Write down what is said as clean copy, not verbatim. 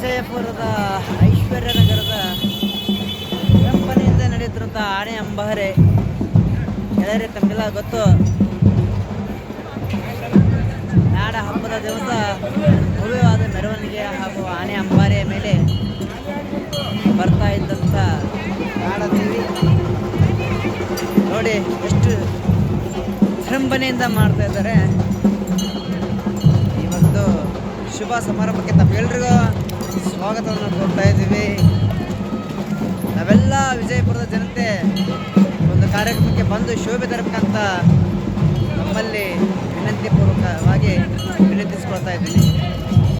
ವಿಜಯಪುರದ ಐಶ್ವರ್ಯನಗರದ ಕಂಪನಿಯಿಂದ ನಡೆಯುತ್ತಿರುವಂಥ ಆನೆ ಅಂಬಾರೆ ಗೆಳೆಯರೆ, ತಮಗೆಲ್ಲ ಗೊತ್ತು. ನಾಡ ಹಬ್ಬದ ದಿವಸ ಭವ್ಯವಾದ ಮೆರವಣಿಗೆ ಹಾಗೂ ಆನೆ ಅಂಬಾರಿಯ ಮೇಲೆ ಬರ್ತಾ ಇದ್ದಂಥ ನಾಡದೇವಿ ನೋಡಿ ಎಷ್ಟು ವಿಜೃಂಭಣೆಯಿಂದ ಮಾಡ್ತಾ ಇದ್ದಾರೆ. ಈ ಒಂದು ಶುಭ ಸಮಾರಂಭಕ್ಕೆ ತಮ್ಮೆಲ್ಲರಿಗೂ ಸ್ವಾಗತವನ್ನು ಕೊಡ್ತಾ ಇದ್ದೀವಿ. ನಾವೆಲ್ಲ ವಿಜಯಪುರದ ಜನತೆ ಒಂದು ಕಾರ್ಯಕ್ರಮಕ್ಕೆ ಬಂದು ಶೋಭೆ ತರಬೇಕಂತ ನಮ್ಮಲ್ಲಿ ವಿನಂತಿ ಪೂರ್ವಕವಾಗಿ ವಿನಂತಿಸಿಕೊಳ್ತಾ ಇದ್ದೀನಿ.